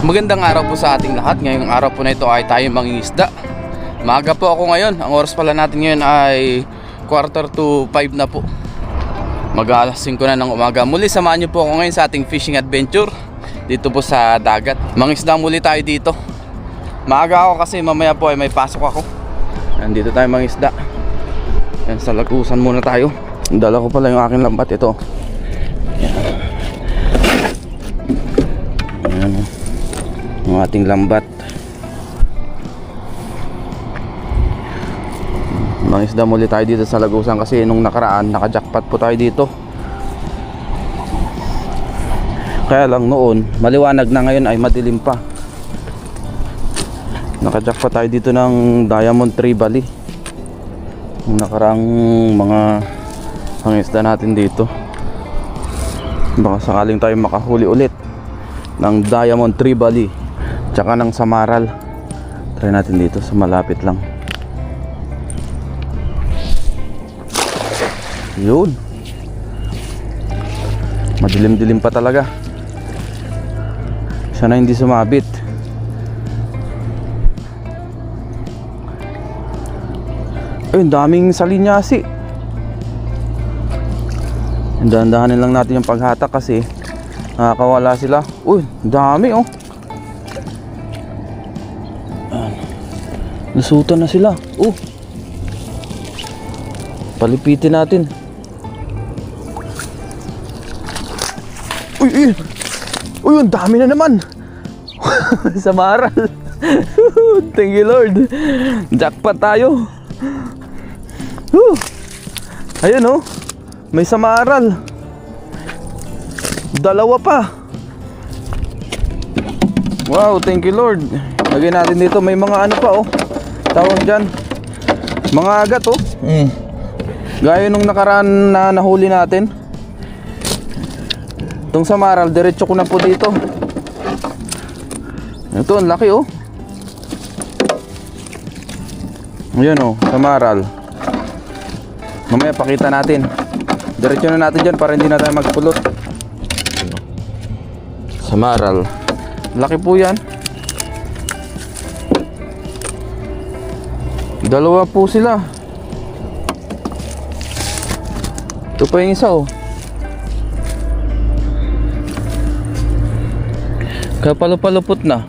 Magandang araw po sa ating lahat. Ngayong araw po na ito ay tayo mangingisda. Maaga po ako ngayon. Ang oras pala natin ngayon ay 4:45 na po. Mag-alas 5 na ng umaga. Muli samahan niyo po ako ngayon sa ating fishing adventure dito po sa dagat. Mangisda muli tayo dito. Maaga ako kasi mamaya po ay may pasok ako. Nandito tayo mangisda. Yan, sa lagusan muna tayo. Dala ko pala yung aking lambat ito. Yan. Ang ating lambat. Mangisda muli tayo dito sa lagusan kasi nung nakaraan naka-jackpot po tayo dito. Kaya lang noon maliwanag na, ngayon ay madilim pa. Naka-jackpot tayo dito ng Diamond Trevally. Nung nakaraang mga pangisda natin dito, baka sakaling tayo makahuli ulit ng Diamond Trevally tsaka ng Samaral. Try natin dito sa malapit lang. Yun, madilim-dilim pa talaga. Sana hindi sumabit. Ayun, daming salinyasi. Dahan-dahanin lang natin yung paghatak kasi nakakawala sila. Uy, dami oh. Nasutan na sila. Palipitin natin. Uy, ang dami na naman. Samaral. Thank you Lord. Jackpot tayo. Ayun oh, may samaral. Dalawa pa. Wow, thank you Lord. Lagyan natin dito, may mga ano pa oh, tawag dyan, mga agat oh. Gaya nung nakaraan na nahuli natin. Itong samaral, diretso ko na po dito. Ito, ang laki oh. Ayan oh, samaral. Mamaya pakita natin. Diretso na natin dyan para hindi na tayo magpulot. Samaral, laki po yan. Dalawa po sila. Ito pa yung isa oh. Kapalo-palupot na.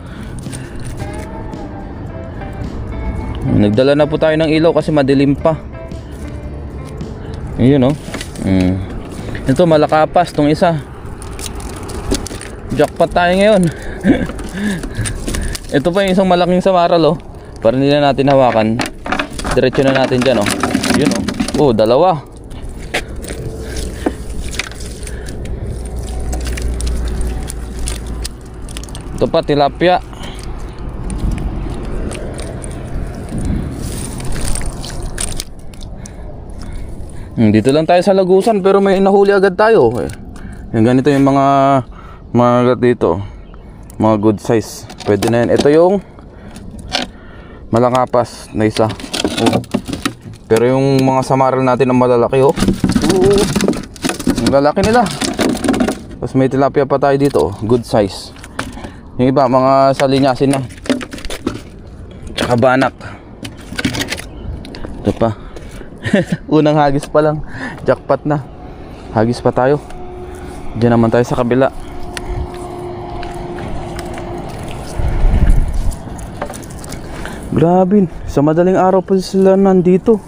Nagdala na po tayo ng ilaw kasi madilim pa. Ayun oh. Ito malakapas tong isa. Jackpot tayo ngayon. Ito pa yung isang malaking samaral oh. Para hindi na natin hawakan, diretso na natin dyan oh. Yun oh. Dalawa. Ito pa, tilapia. Dito lang tayo sa lagusan pero may nahuli agad tayo Yung ganito yung mga agat dito, mga good size. Pwede na yan. Ito yung malakapas na isa pero yung mga samaral natin ang malalaki ang lalaki nila. Tapos may tilapia pa tayo dito good size. Yung iba mga salinyasin na tsaka banak. Ito pa. Unang hagis pa lang, jackpot na. Hagis pa tayo. Diyan naman tayo sa kabila. Grabe, sa madaling araw pa sila nandito.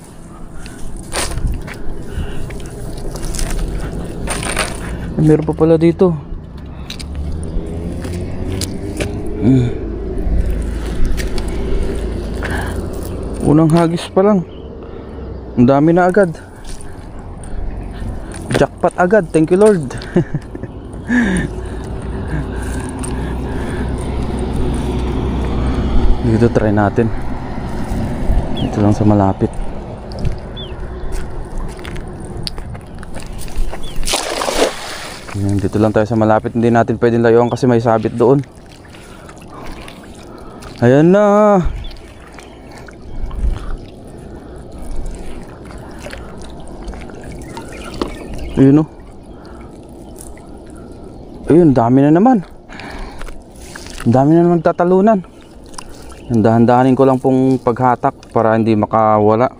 Meron pa pala dito. Unang hagis pa lang, ang dami na agad. Jackpot agad, thank you Lord. Dito try natin. Dito lang sa malapit. Dito lang tayo sa malapit. Hindi natin pwedeng layuan kasi may sabit doon. Ayan na. Ayun oh. Ayun, dami na naman. Ang dami na naman tatalunan. Dahan-dahanin ko lang pong paghatak para hindi makawala.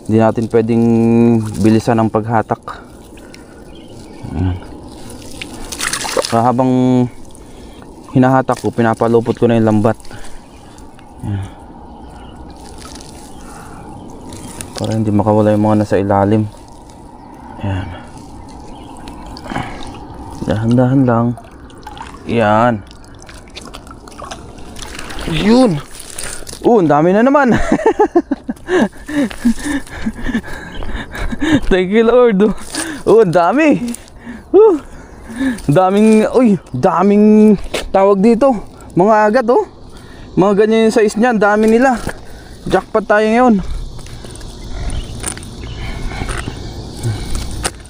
Hindi natin pwedeng bilisan ang paghatak. Habang hinahatak ko, pinapalupot ko na yung lambat. Para hindi makawala yung mga nasa ilalim. Ayan. Dahan-dahan lang. Yan. Yun. Ang dami na naman. Thank you, Lord. Ang dami. Daming tawag dito. Mga agat, mga ganyan yung size niyan. Dami nila. Jackpot tayo ngayon.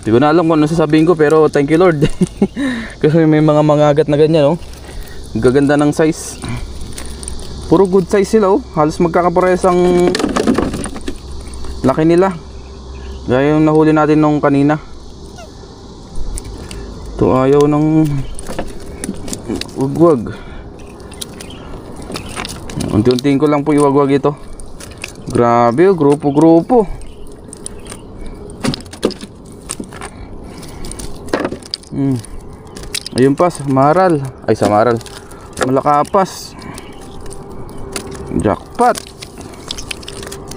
Hindi ko na alam kung ano sasabihin ko, pero thank you, Lord. Kasi may mga agat na ganyan, gaganda ng size. Puro good size sila, halos magkakapares ang laki nila. Gaya yung nahuli natin nung kanina. Ito ayaw ng wagwag. Unti-untiin ko lang po iwagwag ito. Grabe, grupo-grupo. Ayun pa, samaral. Ay, samaral. Malakapas. Jackpot.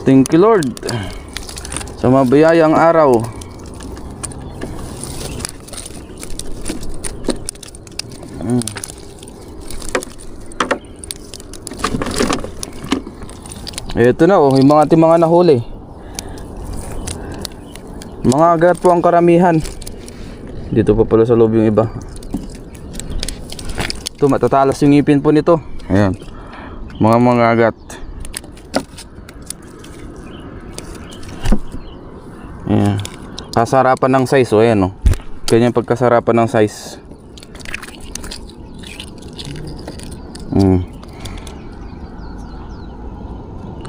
Thank you, Lord. Sa mabayayang araw. Ito na, yung mga ating mga nahuli. Mga agat po ang karamihan. Dito pa pala sa loob yung iba. Ito, matatalas yung ngipin po nito. Ayan, mga agat. Ayan, kasarapan ng size. Ayan, ganyan pagkasarapan ng size.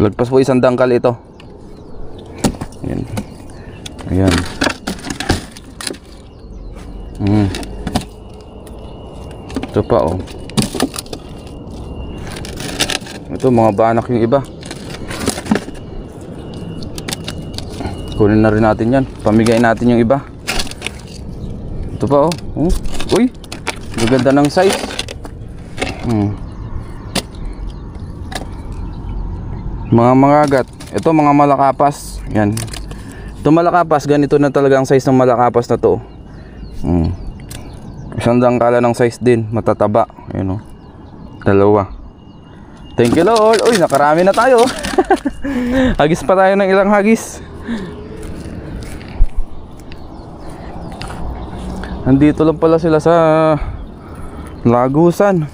Lagpas po isang dangkal ito. Ayan. Ayan. Ito pa, ito mga banak yung iba. Kunin na rin natin yan. Pamigay natin yung iba. Ito pa, uy, maganda ng size. Mga agat. Ito mga malakapas. Yan. Ito malakapas, ganito na talaga ang size ng malakapas na to. Isang dangkala ng size din, matataba. Ayun, dalawa. Thank you, Lord. Uy, nakarami na tayo. Hagis pa tayo ng ilang hagis. Nandito lang pala sila sa Lagusan.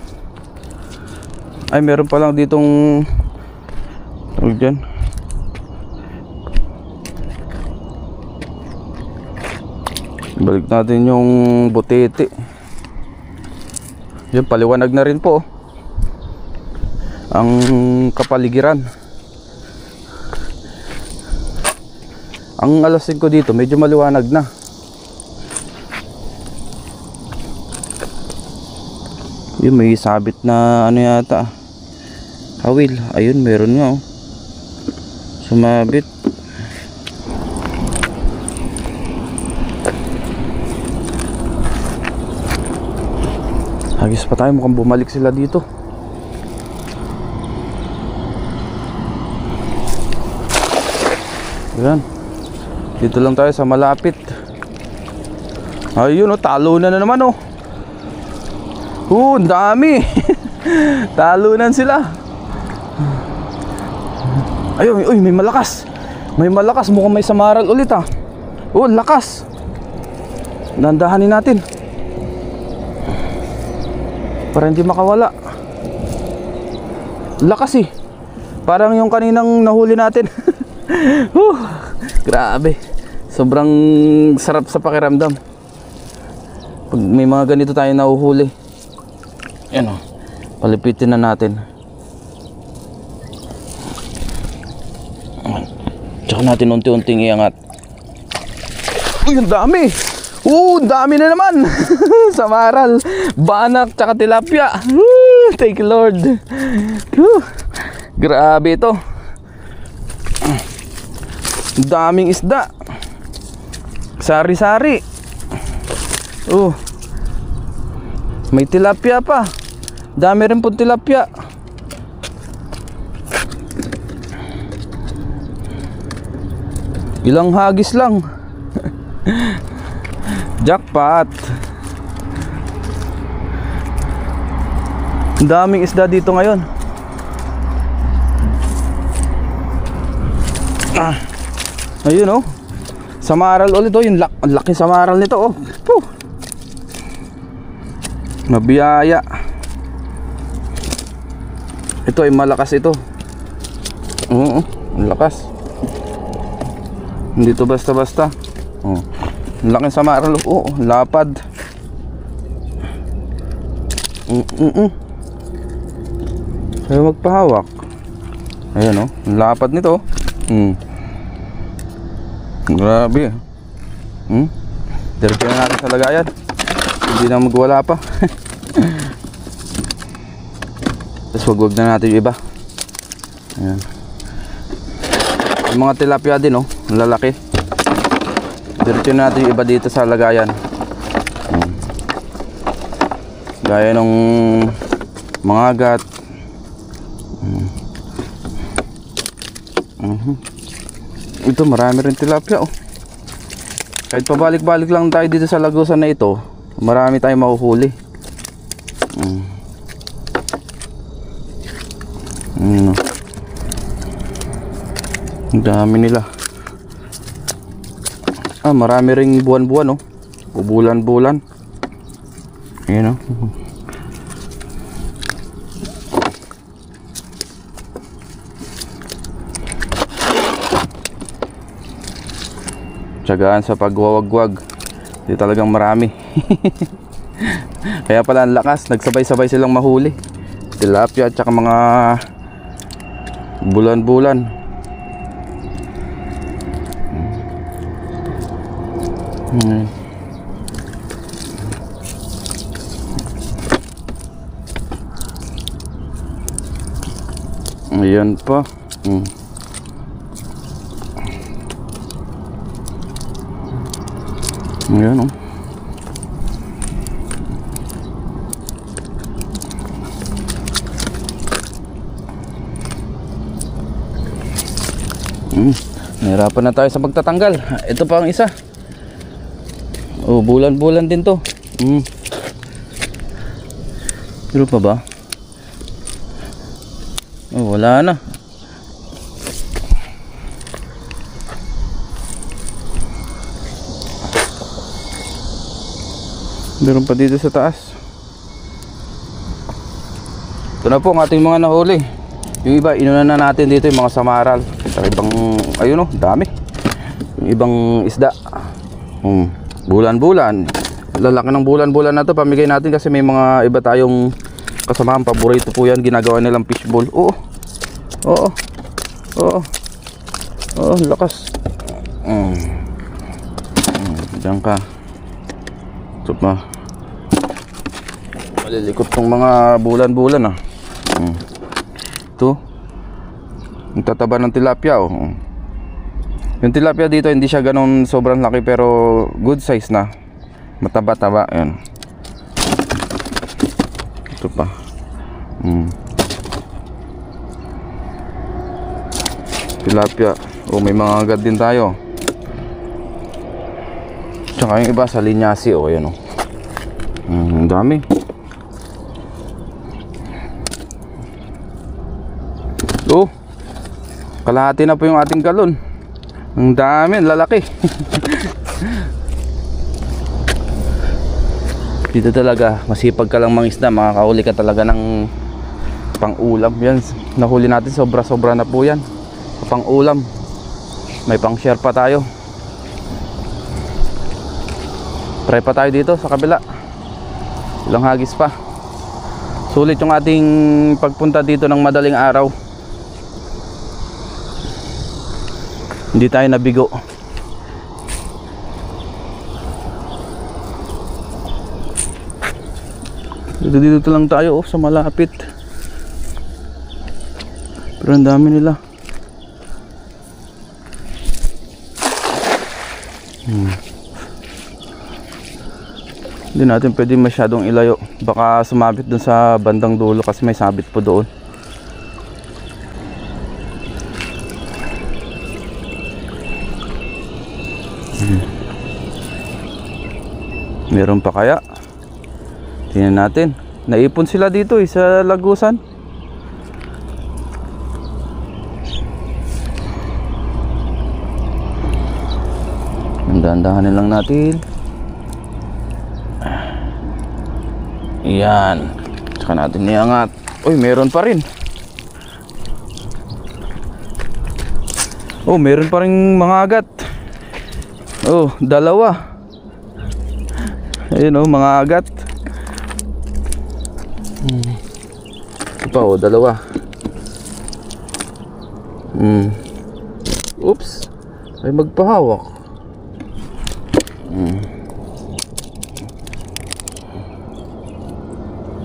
Ay, meron pa lang ditong dyan. Balik natin yung butete. Yan, paliwanag na rin po ang kapaligiran. Ang alas 5 dito medyo maliwanag na. Yun, may sabit na ano yata, hawil. Ayun, meron nga, sumabit. Hagis pa tayo, mukhang bumalik sila dito. Ayan, dito lang tayo sa malapit. Ayun, talo na naman, ang dami. Talunan sila. Ayun, uy, may malakas. May malakas, mukhang may samaral ulit, lakas. Dandahanin natin para hindi makawala. Lakas parang yung kaninang nahuli natin. Grabe, sobrang sarap sa pakiramdam pag may mga ganito tayo nahuhuli. Yan, palipitin na natin. Tsaka natin unti-unting iangat. Uy, ang dami. Dami na naman. Samaral, banak, tsaka tilapia. Thank you, Lord. Whew. Grabe ito. Daming isda. Sari-sari. May tilapia pa. Dami rin po tilapia. Ilang hagis lang. Jackpot. Daming isda dito ngayon. Ayun Samaral ulit yung ang laki samaral nito Mabiyaya. Ito ay malakas ito. Oo, ang lakas. Hindi to basta-basta. Ang laki samaral. Lapad. Kaya magpahawak. Ayan ang lapad nito. Grabe. Diretso na natin sa lagayan. Hindi na magwala pa. Tapos wag na natin yung iba. Ayan. Yung mga tilapia din lalaki. Diretso na natin yung iba dito sa lagayan. Gaya ng mga agat. Ito marami rin tilapia Kahit pabalik-balik lang tayo dito sa lagusan na ito, marami tayong mahuhuli. Ang dami nila. Marami ring buwan-buwan o bulan-bulan. Ayan Tiyagaan sa pagwawagwag. Hindi talagang marami. Kaya pala ang lakas. Nagsabay-sabay silang mahuli. Tilapia at saka mga bulan-bulan. Ayan pa. Ayan nahirapan na tayo sa pagtatanggal. Ito pa ang isa. Bulan-bulan din to. Pero pa ba? Wala na. Meron pa dito sa taas. Ito na po ang ating mga nahuli. Yung iba inuna na natin dito yung mga samaral. Ibang dami. Yung ibang isda. Bulan-bulan. Lalaki ng bulan-bulan na to. Pamigay natin kasi may mga iba tayong kasamahan. Paborito po yan. Ginagawa nilang fishball. Lakas. Diyan ka. Ito pa. Malilikot tong mga bulan-bulan Ito. Ang tataba ng tilapia Yung tilapia dito hindi siya ganun sobrang laki pero good size na. Mataba-taba. Ayan. Ito pa. Tilapia. May mga agad din tayo. Tsaka yung iba sa linyasi ayan ang dami. Kalahati na po yung ating galon. Ang dami, lalaki. Dito talaga masipag ka lang mangisda, makakahuli ka talaga ng pang-ulam. Yan, nahuli natin sobra-sobra na po yan. Pang-ulam. May pang-share pa tayo. Try pa tayo dito sa kabila. Ilang hagis pa. Sulit yung ating pagpunta dito ng madaling araw. Hindi tayo nabigo. Dito lang tayo sa malapit. Pero ang dami nila. Hindi natin pwede masyadong ilayo. Baka sumabit dun sa bandang dulo kasi may sabit po doon. Meron pa kaya? Tingnan natin. Naipon sila dito sa lagusan. Dahan-dahanin lang natin. Yan. Saka natin iangat. Uy, meron pa rin. Oh, meron pa rin mga agat. Oh, dalawa. Ayun oh, mga agat. Ito pa oh, dalawa. Oops. Ay magpahawak.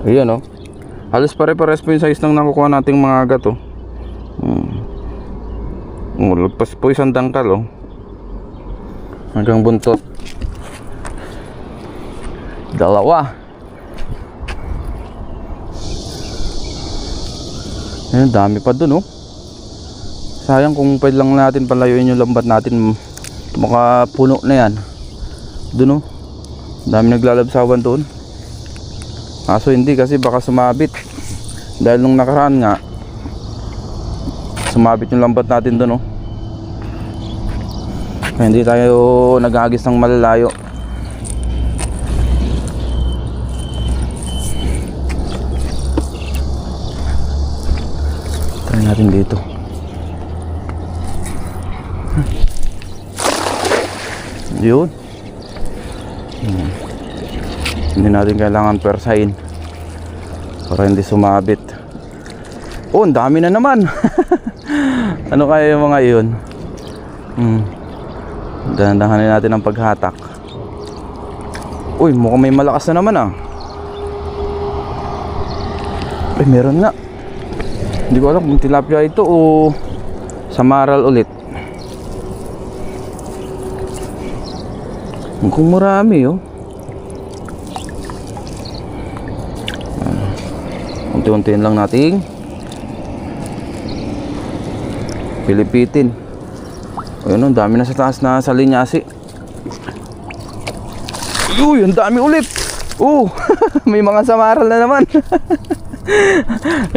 Ayan oh. Halos pare-pares po yung size ng nakukuha nating mga agat oh. Lagpas po isang dangkal oh. Hanggang buntot. Dalawa. Ayan, dami pa dun oh. Sayang kung pwede lang natin palayuin yung lambat natin. Makapuno na yan. Dun oh. Dami naglalabsawan doon. Kaso hindi kasi baka sumabit. Dahil nung nakaraan nga sumabit yung lambat natin doon oh. Kaya hindi tayo nag-agis ng malalayo. Try natin dito. Yun. Hindi natin kailangan persahin para hindi sumabit. Oh, ang dami na naman. Ano kaya yung mga iyon? Dahan-dahanin natin ang paghatak. Uy, mukhang may malakas na naman ah. Ay, meron nga. Hindi ko alam kung tilapia ito o samaral ulit. Mukhang marami oh. Unti-untiin lang nating pilipitin. Ayun, ang dami na sa taas na sa linyasi. Uy, ang dami ulit. May mga samaral na naman.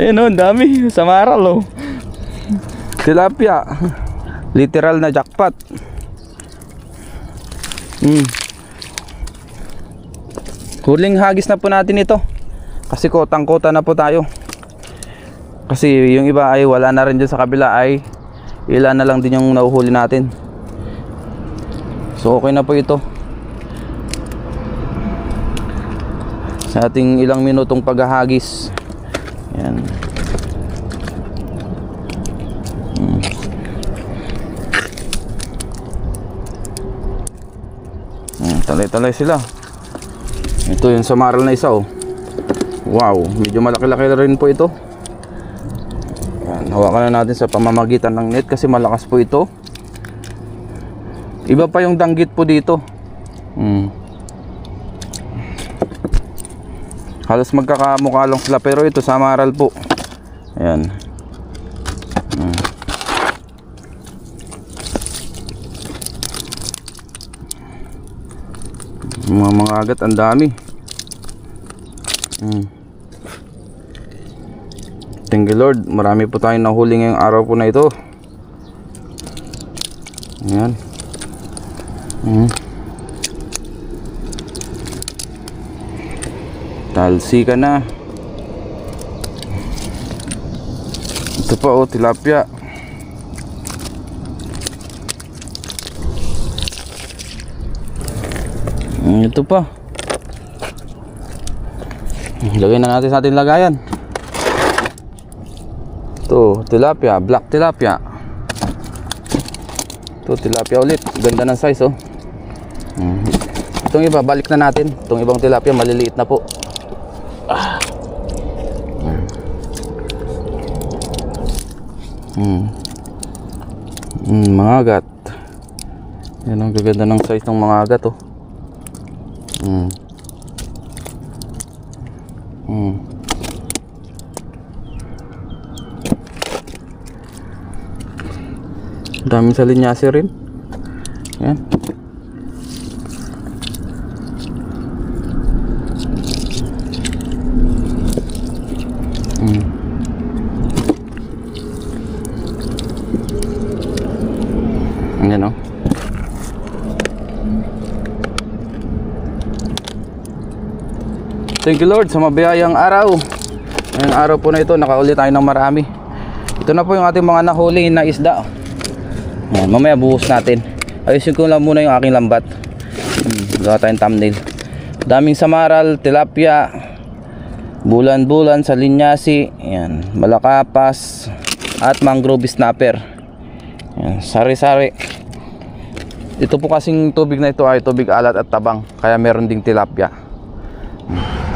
Ayun, ang dami samaral oh. Tilapia. Literal na jackpot. Huling hagis na po natin ito. Kasi kotang-kota na po tayo. Kasi yung iba ay wala na rin dyan sa kabila, ay ilan na lang din yung nahuhuli natin. So okay na po ito. Sa ating ilang minutong paghahagis. Yan. Talay-talay sila. Ito yung samaral na isa oh. Wow, medyo malaki-laki rin po ito. Yan, hawakan na natin sa pamamagitan ng net kasi malakas po ito. Iba pa yung danggit po dito. Halos magkakamukha lang sila pero ito samaral po. Ayan. Mga agat ang dami. Thank you Lord, marami po tayong nahuli ngayong araw po na ito. Ayan. Talsi ka na. Ito pa oh, tilapia. Ito pa. Lagay na natin sa ating lagayan. Ito, tilapia, black tilapia. Ito, tilapia ulit. Ganda ng size oh. Itong iba, balik na natin. Itong ibang tilapia, maliliit na po. Mga agat. Yan ang gaganda ng size ng mga agat, oh. Daming sa linyasi rin. Yan. Ayan, oh. Thank you Lord sa mabiyayang araw. Ngayong araw po na ito, nakauli tayo ng marami. Ito na po yung ating mga nahuli na isda. Ayan, mamaya buhos natin. Ayusin ko lang muna yung aking lambat. Gawa tayong thumbnail. Daming samaral, tilapia, bulan-bulan sa linyasi, ayan, malakapas, at mangrove snapper. Ayan, sari-sari. Ito po kasing tubig na ito ay tubig alat at tabang, kaya meron ding tilapia.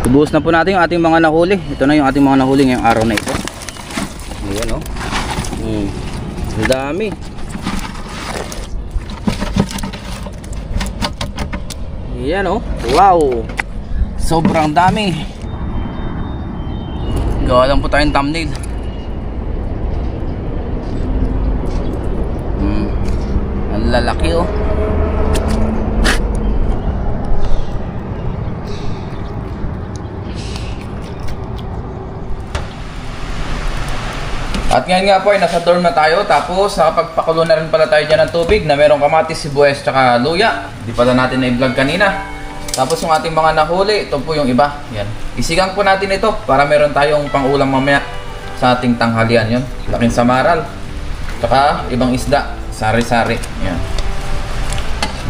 Ibuhos na po natin yung ating mga nahuli. Ito na yung ating mga nahuli ngayong araw na ito. Ayan, oh. Ang dami. Ayan, oh. Wow. Sobrang dami. Gawa lang po tayong thumbnail. Ang lalaki, oh. At ngayon nga po ay nasa dorm na tayo, tapos nakapagpakulo na rin pala tayo dyan ng tubig na merong kamatis, sibuyas, tsaka luya. Di pala natin na-vlog kanina. Tapos yung ating mga nahuli, ito po yung iba. Yan. Isigang po natin ito para meron tayong pang-ulam mamaya sa ating tanghalian. Yan. Laking samaral. Tsaka ibang isda, sari-sari. Yan.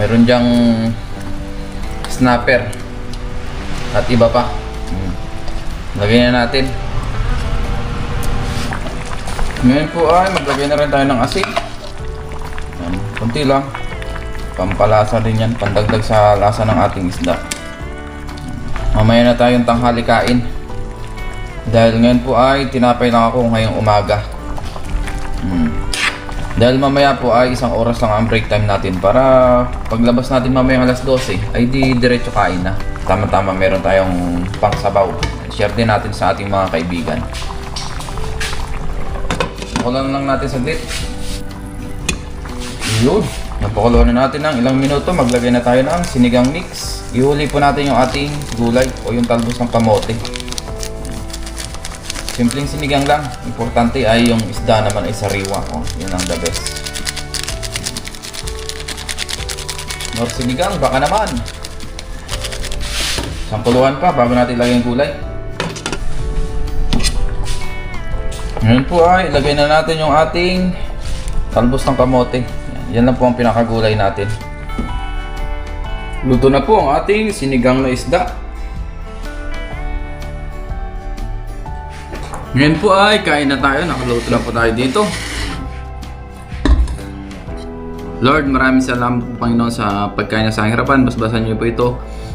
Meron dyang snapper. At iba pa. Lagyan na natin. Ngayon po ay maglagay na rin tayo ng asin. Yan, kunti lang. Pampalasa din yan, pandagdag sa lasa ng ating isda. Mamaya na tayong tanghali kain. Dahil ngayon po ay tinapay lang ako ngayong umaga. Dahil mamaya po ay 1 oras lang ang break time natin para paglabas natin mamaya alas 12 ay di diretso kain na. Tama-tama meron tayong pangsabaw. Share din natin sa ating mga kaibigan. Pakulan lang natin saglit. Yun. Napakuloan na natin ng ilang minuto. Maglagay na tayo ng sinigang mix. Ihuli po natin yung ating gulay o yung talbos ng kamote. Simpleng sinigang lang. Importante ay yung isda naman ay sariwa. Oh, yun ang the best. More sinigang, baka naman. Sampuluhan pa bago natin ilagay yung gulay. Ngayon po ay ilagay na natin yung ating talbos ng kamote. Yan lang po ang pinakagulay natin. Luto na po ang ating sinigang na isda. Ngayon po ay kain na tayo. Nakaluto na po tayo dito. Lord, maraming salamat po Panginoon sa pagkain na sa aking harapan. Basbasan niyo po ito.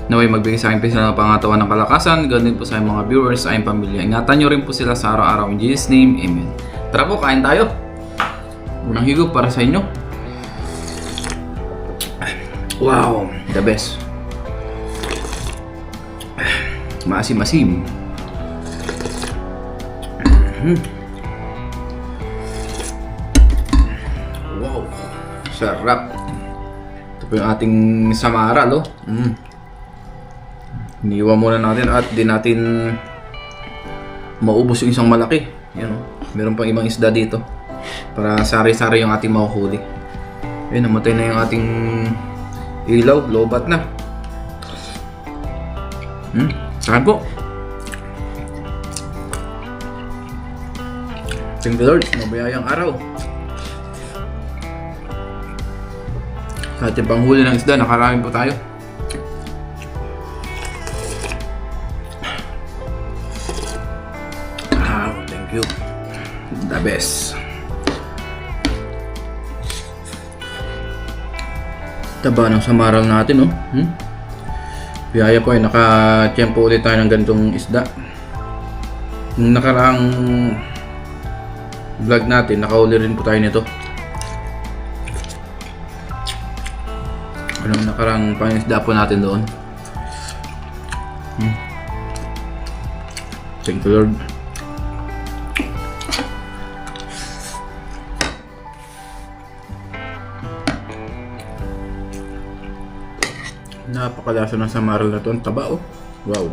Naway magbigay sa akin ng pangatawan ng kalakasan. Ganoon din po sa mga viewers, sa aking pamilya. Ingatan nyo rin po sila sa araw-araw. In Jesus' name, Amen. Tara po, kain tayo. Unang higop para sa inyo. Wow, the best. Maasim-asim. Wow, sarap. Ito po yung ating samaral, oh. Iniwan muna natin at di natin maubos yung isang malaki. Yan, oh. Meron pang ibang isda dito para sari-sari yung ating mahuhuli. Ayun, namatay na yung ating ilaw, lobat na. Saan po? Thank you Lord, mabayayang araw. Sa ating panghuli ng isda, nakarami po tayo. Thank you. The best. Taba ng samaral natin, oh. Biyaya po ay naka-tiyempo ulit tayo ng ganitong isda. Nung nakaraang vlog natin, nakahuli rin po tayo nito. Anong nakaraang pangisda po natin doon. Thank you, Lord. Napakalasa ng samaril na to. Ang taba, oh. Wow.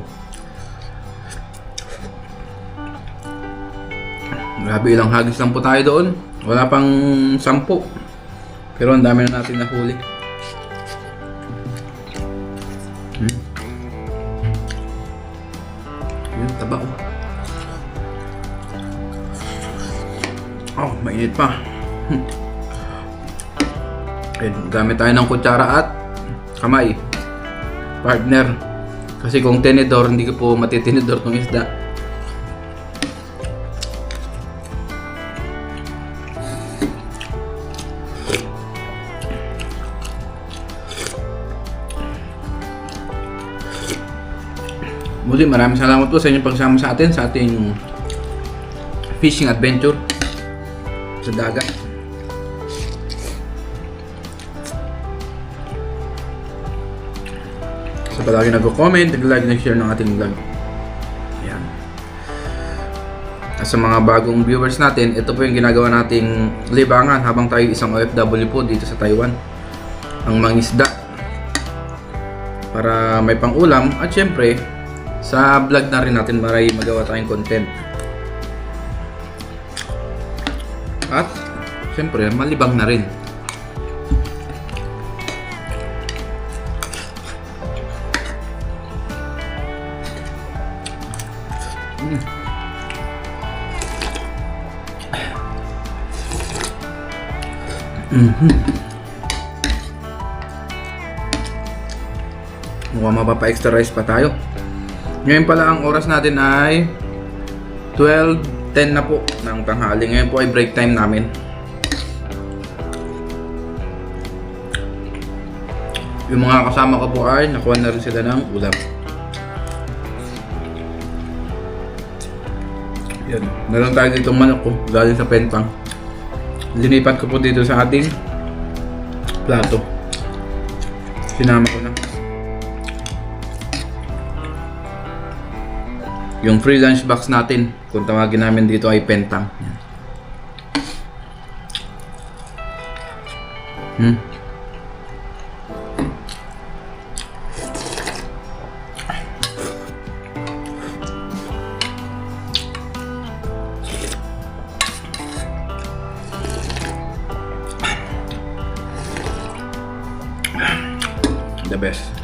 Grabe, ilang hagis lang po tayo doon. Wala pang 10. Pero ang dami na natin nahuli. Yun, taba, oh. Oh, mainit pa. Gamit tayo ng kutsara at kamay. Partner. Kasi kung tinidor, hindi ko po matitinidor ng isda. Muli, maraming salamat po sa inyong pagsama sa atin sa ating fishing adventure sa dagat. So, palagi nag-comment, nag-like, nag-share ng ating vlog. Ayan. At sa mga bagong viewers natin, ito po yung ginagawa nating libangan habang tayo isang OFW po dito sa Taiwan. Ang mangisda. Para may pang-ulam at syempre, sa vlog na rin natin maray magawa tayong content. At syempre, malibang na rin. Mukhang mapapa-extra rice pa tayo. Ngayon pala ang oras natin ay 12:10 na po ng tanghali. Ngayon po ay break time namin. Yung mga kasama ko po ay nakuha na rin sila ng ulam. Yan. Nalang tayo dito manok ko galing sa Pentang. Linipat ko po dito sa ating plato. Sinama ko na. Yung free lunch box natin, kung tawagin namin dito ay Pentang. The best.